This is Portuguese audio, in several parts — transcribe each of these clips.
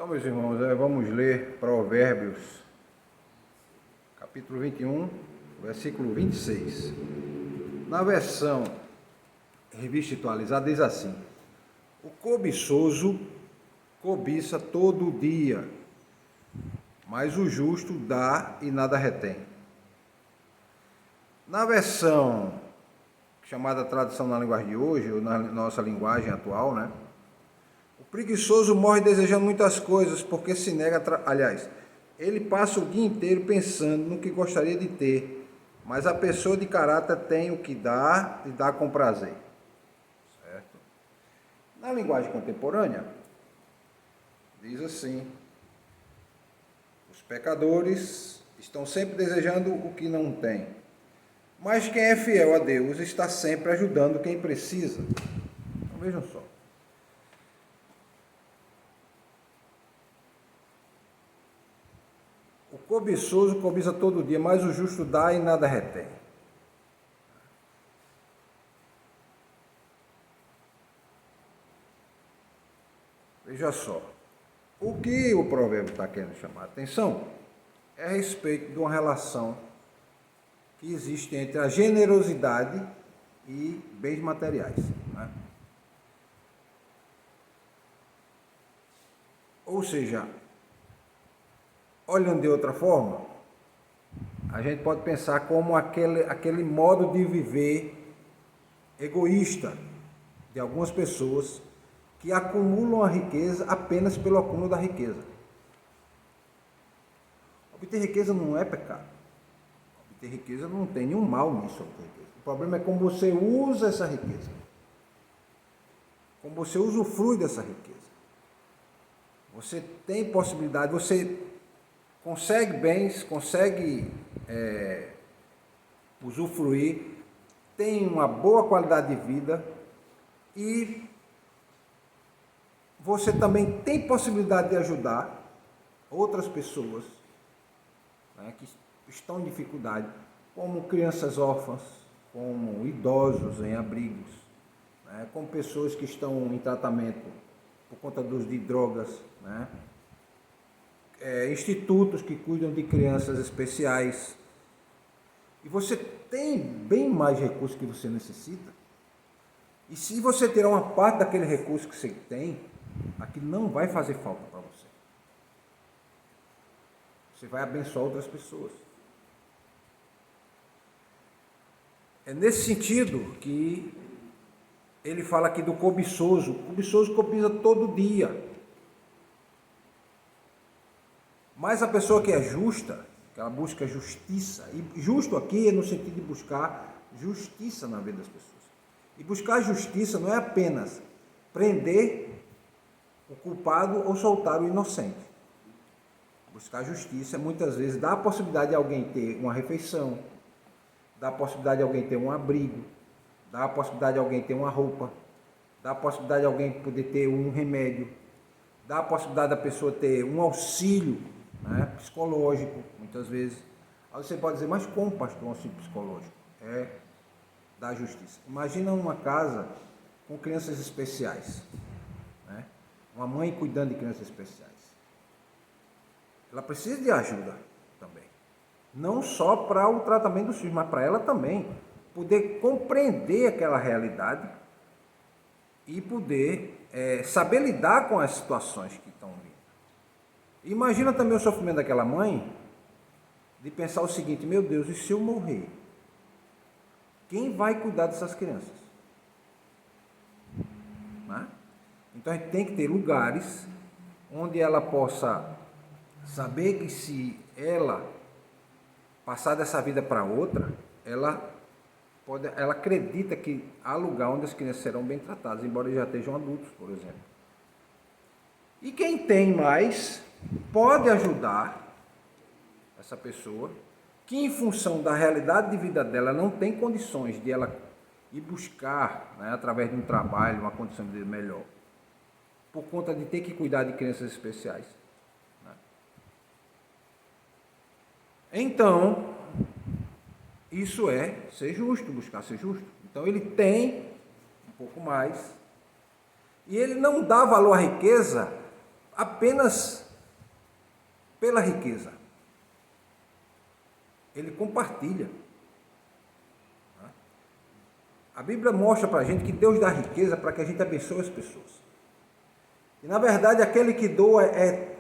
Então, meus irmãos, vamos ler Provérbios, capítulo 21, versículo 26. Na versão revista atualizada diz assim: o cobiçoso cobiça todo dia, mas o justo dá e nada retém. Na versão chamada tradução na linguagem de hoje, ou na nossa linguagem atual, né? O preguiçoso morre desejando muitas coisas, porque se nega, ele passa o dia inteiro pensando no que gostaria de ter, mas a pessoa de caráter tem o que dá e dá com prazer. Certo? Na linguagem contemporânea, diz assim: os pecadores estão sempre desejando o que não têm, mas quem é fiel a Deus está sempre ajudando quem precisa. Então vejam só. O cobiçoso cobiça todo dia, mas o justo dá e nada retém. Veja só. O que o provérbio está querendo chamar a atenção é a respeito de uma relação que existe entre a generosidade e bens materiais, né? Ou seja, olhando de outra forma, a gente pode pensar como aquele modo de viver egoísta de algumas pessoas que acumulam a riqueza apenas pelo acúmulo da riqueza. Obter riqueza não é pecado. Obter riqueza não tem nenhum mal nisso. O problema é como você usa essa riqueza. Como você usufrui dessa riqueza. Você tem possibilidade, você consegue bens, consegue usufruir, tem uma boa qualidade de vida e você também tem possibilidade de ajudar outras pessoas, né, que estão em dificuldade, como crianças órfãs, como idosos em abrigos, né, como pessoas que estão em tratamento por conta do uso de drogas, né, institutos que cuidam de crianças especiais. E você tem bem mais recursos que você necessita. E se você tirar uma parte daquele recurso que você tem, aquilo não vai fazer falta para você. Você vai abençoar outras pessoas. É nesse sentido que ele fala aqui do cobiçoso. O cobiçoso cobiça todo dia. Mas a pessoa que é justa, que ela busca justiça, e justo aqui é no sentido de buscar justiça na vida das pessoas. E buscar justiça não é apenas prender o culpado ou soltar o inocente. Buscar justiça muitas vezes dá a possibilidade de alguém ter uma refeição, dá a possibilidade de alguém ter um abrigo, dá a possibilidade de alguém ter uma roupa, dá a possibilidade de alguém poder ter um remédio, dá a possibilidade da pessoa ter um auxílio, né, psicológico, muitas vezes. Aí você pode dizer, mas como, pastor, um auxílio psicológico? É da justiça. Imagina uma casa com crianças especiais, né? Uma mãe cuidando de crianças especiais. Ela precisa de ajuda também. Não só para o tratamento dos filhos, mas para ela também. Poder compreender aquela realidade e poder saber lidar com as situações que estão vindo. Imagina também o sofrimento daquela mãe de pensar o seguinte: meu Deus, e se eu morrer? Quem vai cuidar dessas crianças? Né? Então a gente tem que ter lugares onde ela possa saber que se ela passar dessa vida para outra, ela acredita que há lugar onde as crianças serão bem tratadas, embora já estejam adultos, por exemplo. E quem tem mais pode ajudar essa pessoa que, em função da realidade de vida dela, não tem condições de ela ir buscar, né, através de um trabalho, uma condição de vida melhor, por conta de ter que cuidar de crianças especiais. Né? Então, isso é ser justo, buscar ser justo. Então, ele tem um pouco mais, e ele não dá valor à riqueza apenas pela riqueza. Ele compartilha. A Bíblia mostra para a gente que Deus dá riqueza para que a gente abençoe as pessoas. E na verdade aquele que doa é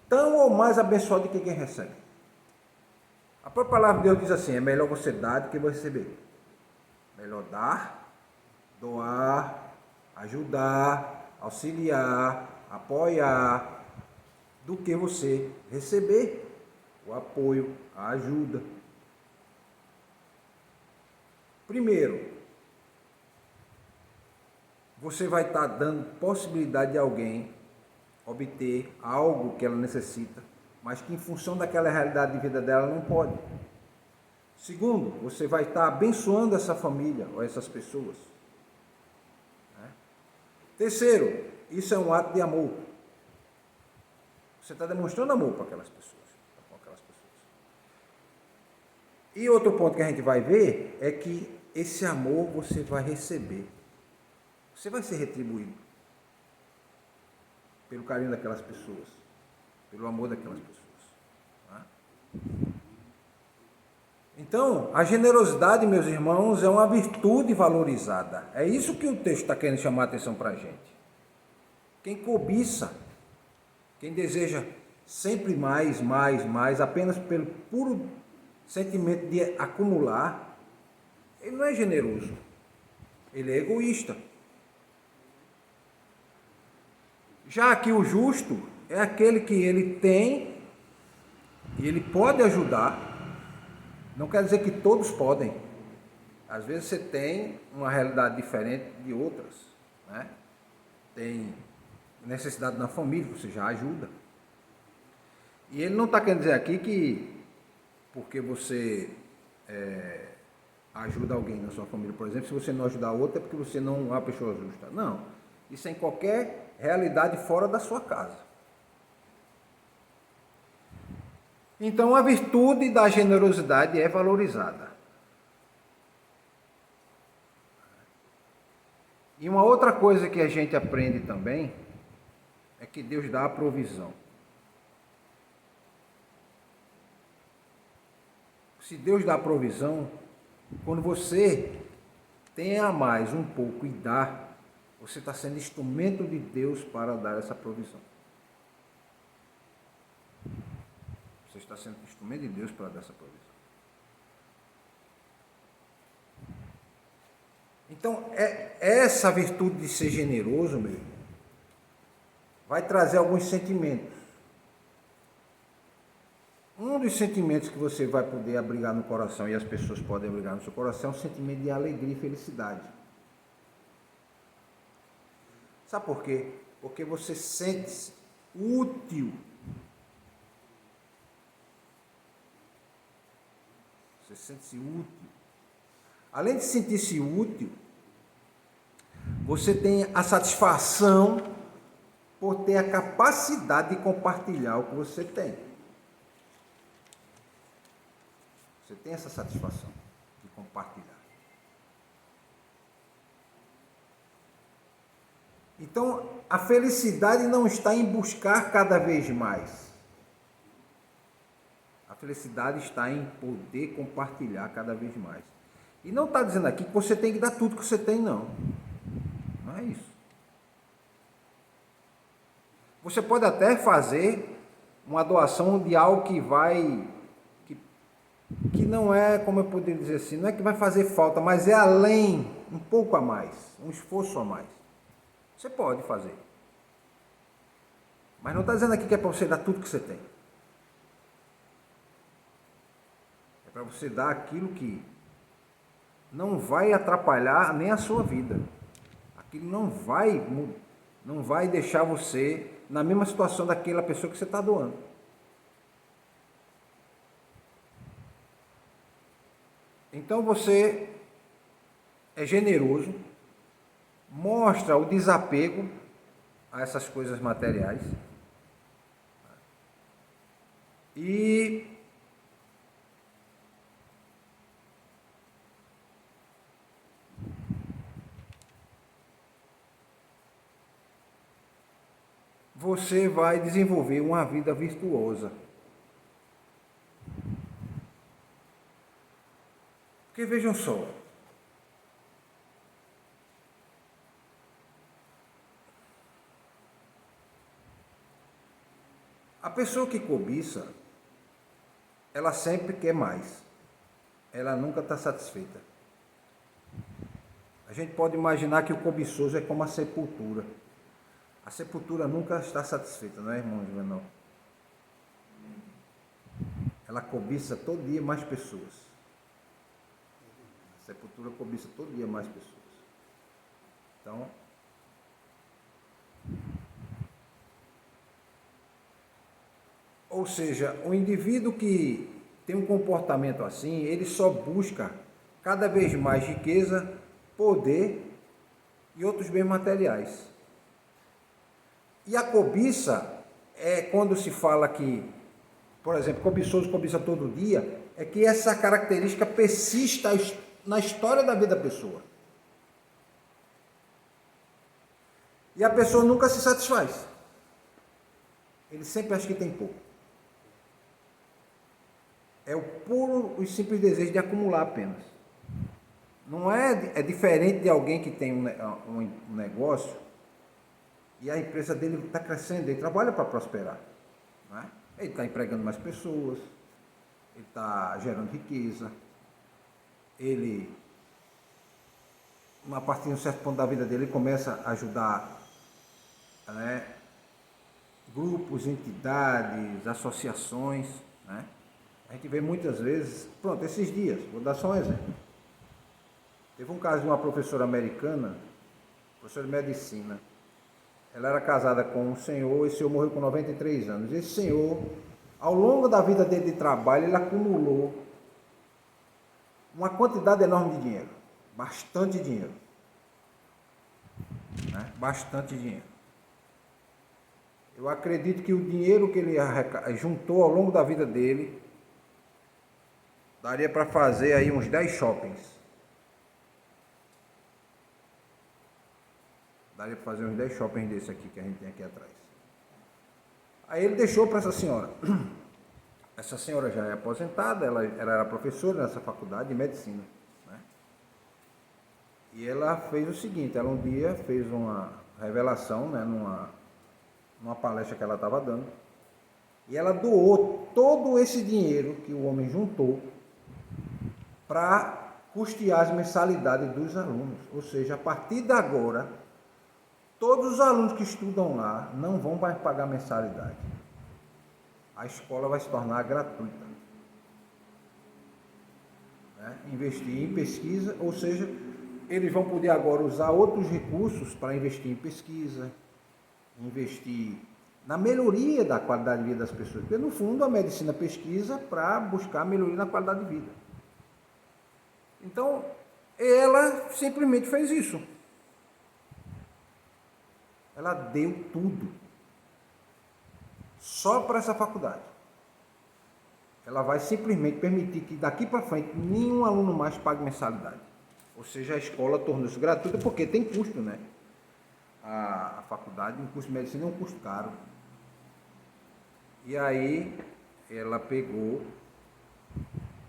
tão ou mais abençoado do que quem recebe. A própria palavra de Deus diz assim: é melhor você dar do que você receber. Melhor dar, doar, ajudar, auxiliar, apoiar, do que você receber o apoio, a ajuda. Primeiro, você vai estar dando possibilidade de alguém obter algo que ela necessita, mas que em função daquela realidade de vida dela não pode. Segundo, você vai estar abençoando essa família ou essas pessoas. Terceiro, isso é um ato de amor. Você está demonstrando amor para aquelas pessoas. E outro ponto que a gente vai ver é que esse amor você vai receber. Você vai ser retribuído pelo carinho daquelas pessoas, pelo amor daquelas pessoas. Então, a generosidade, meus irmãos, é uma virtude valorizada. É isso que o texto está querendo chamar a atenção para a gente. Quem cobiça, quem deseja sempre mais, apenas pelo puro sentimento de acumular, ele não é generoso, ele é egoísta. Já que o justo é aquele que ele tem e ele pode ajudar. Não quer dizer que todos podem. Às vezes você tem uma realidade diferente de outras, né? Tem necessidade na família, você já ajuda. E ele não está querendo dizer aqui que porque você ajuda alguém na sua família, por exemplo, se você não ajudar outra é porque você não é uma pessoa justa. Não, isso é em qualquer realidade fora da sua casa. Então a virtude da generosidade é valorizada. E uma outra coisa que a gente aprende também é que Deus dá a provisão. Se Deus dá a provisão, quando você tem a mais um pouco e dá, você está sendo instrumento de Deus para dar essa provisão. Você está sendo instrumento de Deus para dar essa provisão. Então, essa virtude de ser generoso, meu irmão, vai trazer alguns sentimentos. Um dos sentimentos que você vai poder abrigar no coração, e as pessoas podem abrigar no seu coração, é um sentimento de alegria e felicidade. Sabe por quê? Porque você sente-se útil. Você sente-se útil. Além de sentir-se útil, você tem a satisfação por ter a capacidade de compartilhar o que você tem. Você tem essa satisfação de compartilhar. Então, a felicidade não está em buscar cada vez mais. A felicidade está em poder compartilhar cada vez mais. E não está dizendo aqui que você tem que dar tudo que você tem, não. Não é isso. Você pode até fazer uma doação de algo que vai... que não é, como eu poderia dizer assim, não é que vai fazer falta, mas é além, um pouco a mais, um esforço a mais. Você pode fazer. Mas não está dizendo aqui que é para você dar tudo que você tem. É para você dar aquilo que não vai atrapalhar nem a sua vida. Aquilo não vai deixar você na mesma situação daquela pessoa que você está doando. Então você é generoso, mostra o desapego a essas coisas materiais e você vai desenvolver uma vida virtuosa. Porque vejam só, a pessoa que cobiça, ela sempre quer mais. Ela nunca está satisfeita. A gente pode imaginar que o cobiçoso é como a sepultura. A sepultura nunca está satisfeita, não é, irmão Juvenal? Ela cobiça todo dia mais pessoas. A sepultura cobiça todo dia mais pessoas. Então, ou seja, o indivíduo que tem um comportamento assim, ele só busca cada vez mais riqueza, poder e outros bens materiais. E a cobiça é quando se fala que, por exemplo, cobiçoso cobiça todo dia, é que essa característica persista na história da vida da pessoa. E a pessoa nunca se satisfaz. Ele sempre acha que tem pouco. É o puro e simples desejo de acumular apenas. Não é diferente de alguém que tem um negócio e a empresa dele está crescendo, ele trabalha para prosperar. Não é? Ele está empregando mais pessoas, ele está gerando riqueza, ele, a partir de um certo ponto da vida dele, ele começa a ajudar, né, grupos, entidades, associações, né? A gente vê muitas vezes, pronto, esses dias, vou dar só um exemplo. Teve um caso de uma professora americana, professora de medicina. Ela era casada com um senhor, esse senhor morreu com 93 anos. Esse senhor, ao longo da vida dele de trabalho, ele acumulou uma quantidade enorme de dinheiro. Bastante dinheiro. Né? Bastante dinheiro. Eu acredito que o dinheiro que ele juntou ao longo da vida dele daria para fazer aí uns 10 shoppings. Daria para fazer uns 10 shoppings desse aqui que a gente tem aqui atrás. Aí ele deixou para essa senhora. Essa senhora já é aposentada, ela era professora nessa faculdade de medicina. Né? E ela fez o seguinte, ela um dia fez uma revelação, né, numa palestra que ela estava dando. E ela doou todo esse dinheiro que o homem juntou para custear as mensalidades dos alunos. Ou seja, a partir de agora, todos os alunos que estudam lá não vão mais pagar mensalidade. A escola vai se tornar gratuita. Né? Investir em pesquisa, ou seja, eles vão poder agora usar outros recursos para investir em pesquisa, investir na melhoria da qualidade de vida das pessoas. Porque, no fundo, a medicina pesquisa para buscar melhoria na qualidade de vida. Então, ela simplesmente fez isso. Ela deu tudo. Só para essa faculdade. Ela vai simplesmente permitir que daqui para frente nenhum aluno mais pague mensalidade. Ou seja, a escola tornou-se gratuita porque tem custo, né? A faculdade, o curso de medicina é um custo caro. E aí ela pegou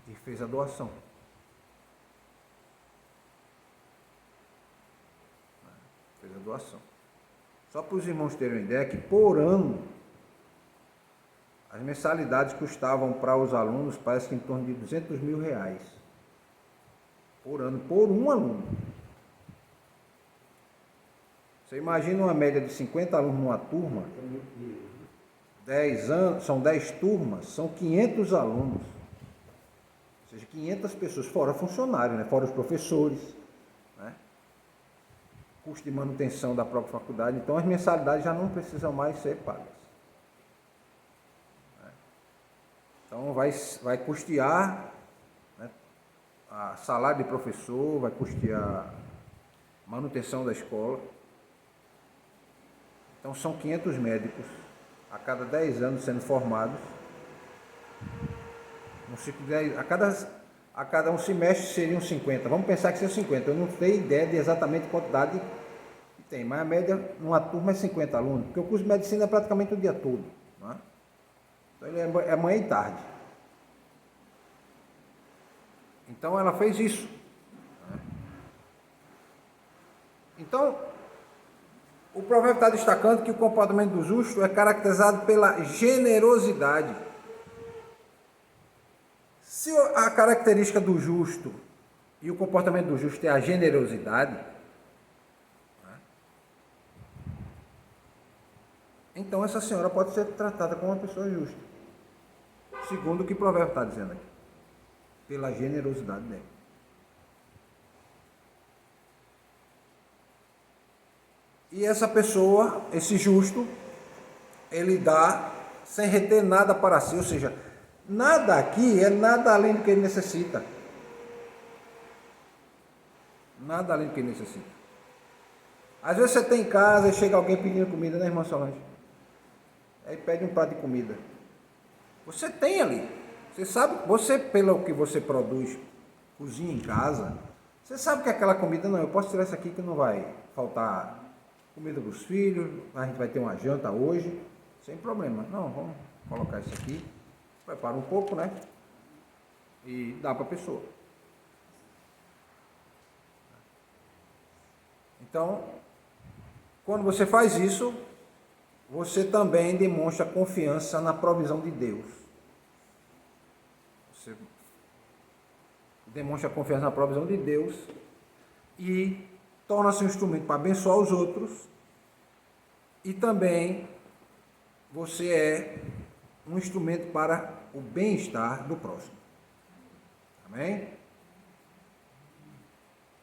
e fez a doação. Fez a doação. Só para os irmãos terem uma ideia que por ano as mensalidades custavam para os alunos, parece que em torno de R$200 mil por ano, por um aluno. Você imagina uma média de 50 alunos numa turma, 10 anos, são 10 turmas, são 500 alunos. Ou seja, 500 pessoas, fora funcionários, né? Fora os professores, né? Custo de manutenção da própria faculdade. Então as mensalidades já não precisam mais ser pagas. Então vai custear, né, a salário de professor, vai custear manutenção da escola. Então são 500 médicos a cada 10 anos sendo formados. No ciclo de, a cada um semestre seriam 50. Vamos pensar que seriam 50. Eu não tenho ideia de exatamente quantidade Tem, mas a média numa turma é 50 alunos, porque o curso de medicina é praticamente o dia todo. Né? Então ele é manhã e tarde. Então ela fez isso. Né? Então, o provérbio está destacando que o comportamento do justo é caracterizado pela generosidade. Se a característica do justo e o comportamento do justo é a generosidade, então essa senhora pode ser tratada como uma pessoa justa, segundo o que o provérbio está dizendo aqui, pela generosidade dela. E essa pessoa, esse justo, ele dá sem reter nada para si, ou seja, nada aqui é nada além do que ele necessita. Nada além do que ele necessita. Às vezes você está em casa e chega alguém pedindo comida, né, irmã Solange? Aí pede um prato de comida. Você tem ali. Você sabe, você, pelo que você produz, cozinha em casa, você sabe que aquela comida, não, eu posso tirar isso aqui que não vai faltar comida para os filhos, a gente vai ter uma janta hoje, sem problema. Não, vamos colocar isso aqui, prepara um pouco, né? E dá para a pessoa. Então, quando você faz isso, você também demonstra confiança na provisão de Deus. Você demonstra confiança na provisão de Deus e torna-se um instrumento para abençoar os outros, e também você é um instrumento para o bem-estar do próximo. Amém?